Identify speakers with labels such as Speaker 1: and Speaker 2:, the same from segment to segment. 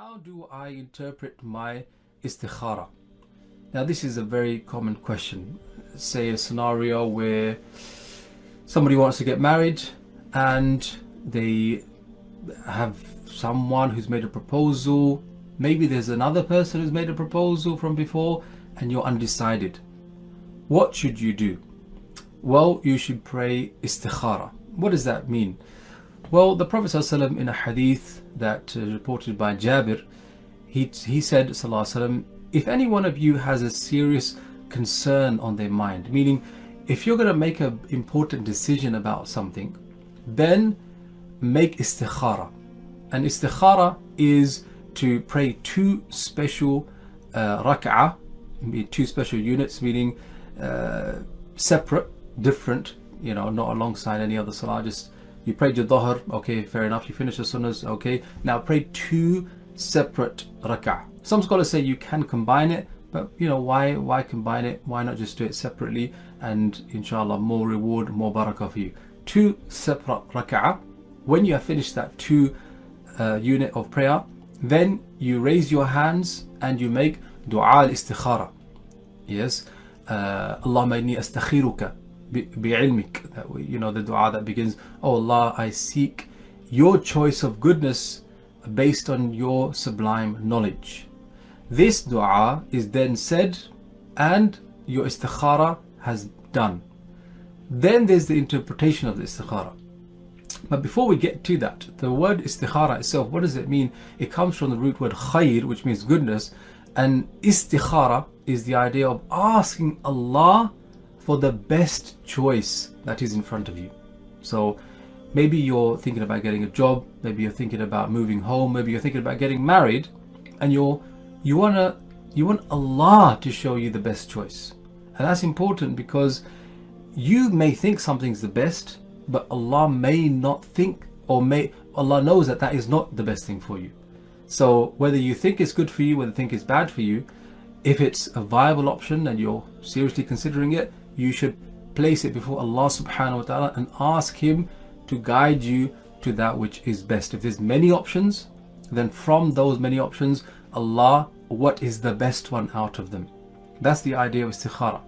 Speaker 1: How do I interpret my istikhara? Now, this is a very common question. Say a scenario where somebody wants to get married and they have someone who's made a proposal. Maybe there's another person who's made a proposal from before and you're undecided. What should you do? Well, you should pray istikhara. What does that mean? Well, the Prophet ﷺ, in a hadith that reported by Jabir, he said, ﷺ, if any one of you has a serious concern on their mind, meaning if you're going to make an important decision about something, then make istikhara. And istikhara is to pray two special rak'ah, two special units, meaning separate, different, not alongside any other salah. Just you prayed your dhuhr, okay, fair enough. You finished the sunnahs, okay. Now pray two separate rak'ah. Some scholars say you can combine it, but why combine it? Why not just do it separately? And inshallah, more reward, more barakah for you. Two separate rak'ah. When you have finished that two unit of prayer, then you raise your hands and you make dua al-istikhara. Yes, Allahumma inni astakhiruka bi'ilmik. The dua that begins, oh Allah, I seek your choice of goodness based on your sublime knowledge. This dua is then said and your istikhara has done. Then there's the interpretation of the istikhara. But before we get to that, the word istikhara itself, what does it mean? It comes from the root word khair, which means goodness, and istikhara is the idea of asking Allah for the best choice that is in front of you. So maybe you're thinking about getting a job, maybe you're thinking about moving home, maybe you're thinking about getting married, and you want Allah to show you the best choice. And that's important because you may think something's the best, but Allah may not think, Allah knows that is not the best thing for you. So whether you think it's good for you, whether you think it's bad for you, if it's a viable option and you're seriously considering it, you should place it before Allah subhanahu wa ta'ala and ask Him to guide you to that which is best. If there's many options, then from those many options, Allah, what is the best one out of them? That's the idea of istikhara.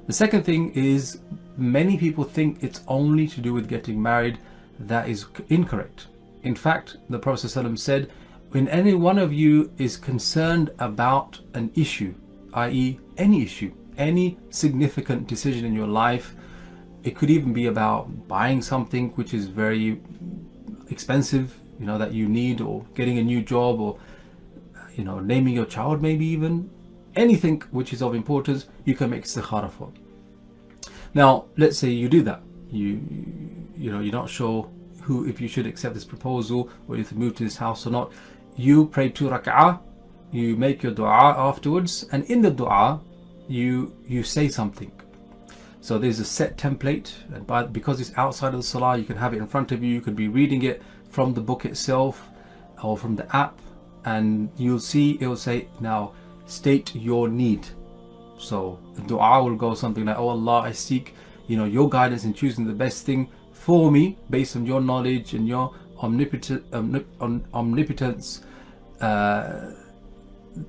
Speaker 1: The second thing is, many people think it's only to do with getting married. That is incorrect. In fact, the Prophet ﷺ said, when any one of you is concerned about an issue, i.e. any issue, any significant decision in your life, it could even be about buying something which is very expensive, that you need, or getting a new job, or naming your child, maybe even anything which is of importance, you can make istikhara for. Now, let's say you do that. You're not sure if you should accept this proposal or if you move to this house or not. You pray two rak'ah, you make your dua afterwards, and in the dua you say something. So there's a set template, and because it's outside of the salah, you can have it in front of you. You could be reading it from the book itself or from the app, and you'll see it will say, now state your need. So the dua will go something like, oh Allah, I seek your guidance in choosing the best thing for me based on your knowledge and your omnipotence.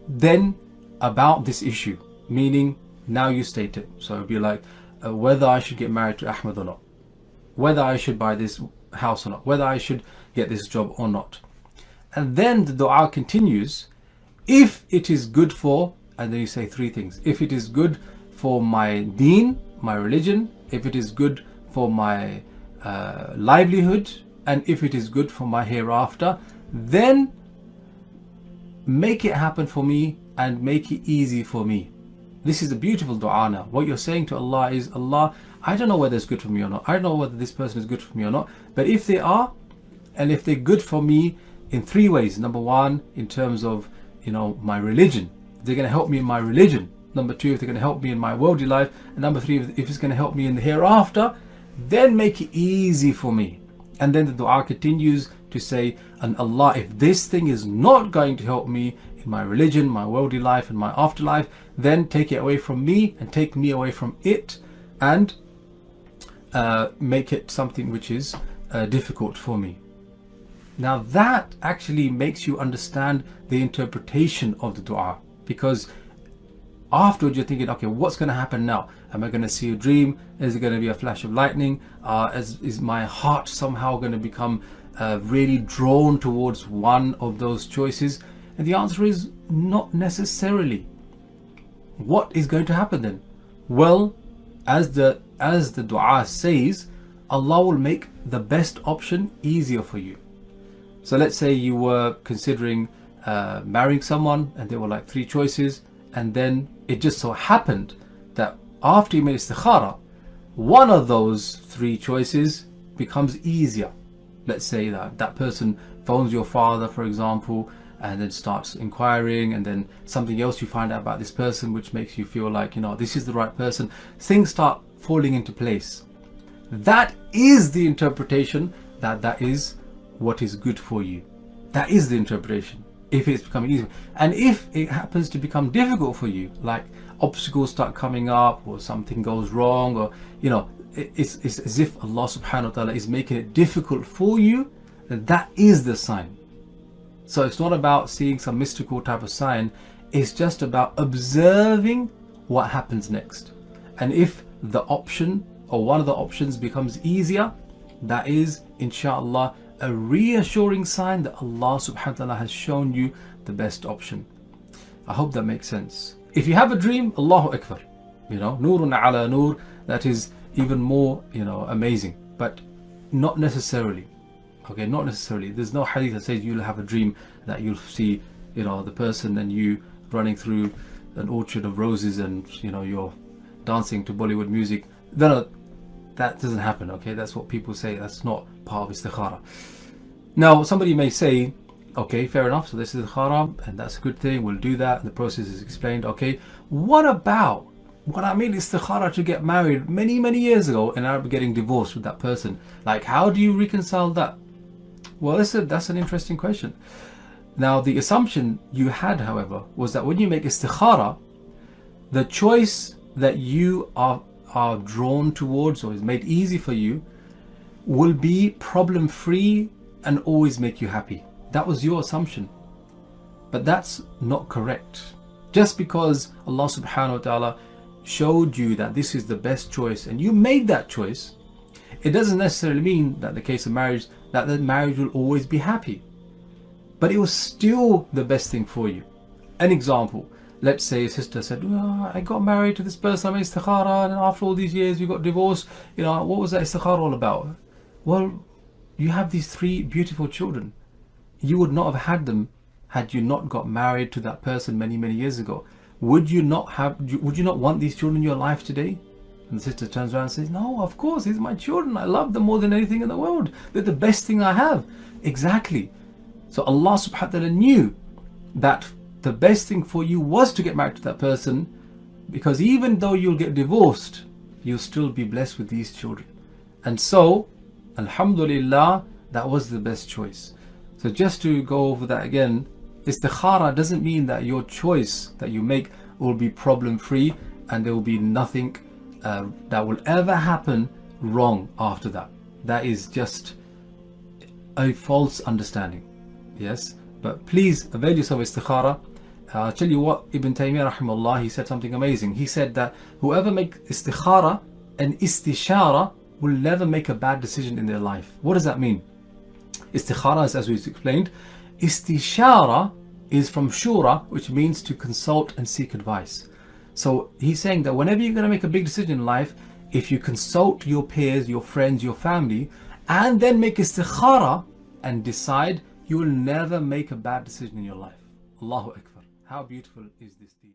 Speaker 1: Then about this issue, meaning now you state it. So it'll be like whether I should get married to Ahmed or not, whether I should buy this house or not, whether I should get this job or not. And then the dua continues, if it is good for, and then you say three things. If it is good for my deen, my religion, if it is good for my livelihood, and if it is good for my hereafter, then make it happen for me and make it easy for me. This is a beautiful dua now. What you're saying to Allah is, Allah, I don't know whether it's good for me or not. I don't know whether this person is good for me or not. But if they are, and if they're good for me in three ways. Number one, in terms of, my religion. They're going to help me in my religion. Number two, if they're going to help me in my worldly life. And number three, if it's going to help me in the hereafter, then make it easy for me. And then the dua continues to say, and Allah, if this thing is not going to help me in my religion, my worldly life, and my afterlife, then take it away from me and take me away from it, and make it something which is difficult for me. Now that actually makes you understand the interpretation of the dua, because afterwards you're thinking, okay, what's going to happen now? Am I going to see a dream? Is it going to be a flash of lightning? Is my heart somehow going to become really drawn towards one of those choices? And the answer is not necessarily. What is going to happen then? Well, as the dua says, Allah will make the best option easier for you. So let's say you were considering marrying someone and there were like 3 choices, and then it just so happened that after you made istikhara, one of those 3 choices becomes easier. Let's say that person phones your father, for example, and then starts inquiring, and then something else you find out about this person which makes you feel like, you know, this is the right person. Things start falling into place. That is the interpretation, that is what is good for you. That is the interpretation, if it's becoming easier. And if it happens to become difficult for you, like obstacles start coming up, or something goes wrong, or, you know, it's as if Allah subhanahu wa ta'ala is making it difficult for you, then that is the sign. So it's not about seeing some mystical type of sign, it's just about observing what happens next. And if the option or one of the options becomes easier, that is inshallah a reassuring sign that Allah subhanahu wa ta'ala has shown you the best option. I hope that makes sense. If you have a dream, Allahu Akbar, you know, nurun ala nur, that is even more, you know, amazing, but not necessarily. Okay, not necessarily. There's no hadith that says you'll have a dream that you'll see, you know, the person and you running through an orchard of roses and, you know, you're dancing to Bollywood music. No, that doesn't happen. Okay, that's what people say. That's not part of istikhara. Now, somebody may say, okay, fair enough, so this is istikhara and that's a good thing, we'll do that, and the process is explained. Okay, what about when I made istikhara to get married many years ago and I'm getting divorced with that person? Like, how do you reconcile that? Well, that's an interesting question. Now, the assumption you had, however, was that when you make istikhara, the choice that you are drawn towards or is made easy for you will be problem-free and always make you happy. That was your assumption. But that's not correct. Just because Allah subhanahu wa ta'ala showed you that this is the best choice and you made that choice, it doesn't necessarily mean that in the case of marriage, that the marriage will always be happy. But it was still the best thing for you. An example, let's say a sister said, oh, I got married to this person, I made istikhara, and after all these years we got divorced. You know, what was that istikhara all about? Well, you have these 3 beautiful children. You would not have had them had you not got married to that person many years ago. Would you not want these children in your life today? And the sister turns around and says, no, of course, these are my children. I love them more than anything in the world. They're the best thing I have. Exactly. So Allah subhanahu wa ta'ala knew that the best thing for you was to get married to that person, because even though you'll get divorced, you'll still be blessed with these children. And so, alhamdulillah, that was the best choice. So just to go over that again, istikhara doesn't mean that your choice that you make will be problem free and there will be nothing that will ever happen wrong after that. That is just a false understanding. Yes, but please avail yourself of istikhara. I'll tell you what, Ibn Taymiyyah rahimahullah, he said something amazing. He said that whoever makes istikhara and istishara will never make a bad decision in their life. What does that mean? Istikhara is, as we've explained. Istishara is from shura, which means to consult and seek advice. So he's saying that whenever you're going to make a big decision in life, if you consult your peers, your friends, your family, and then make istikhara and decide, you will never make a bad decision in your life. Allahu Akbar. How beautiful is this deen?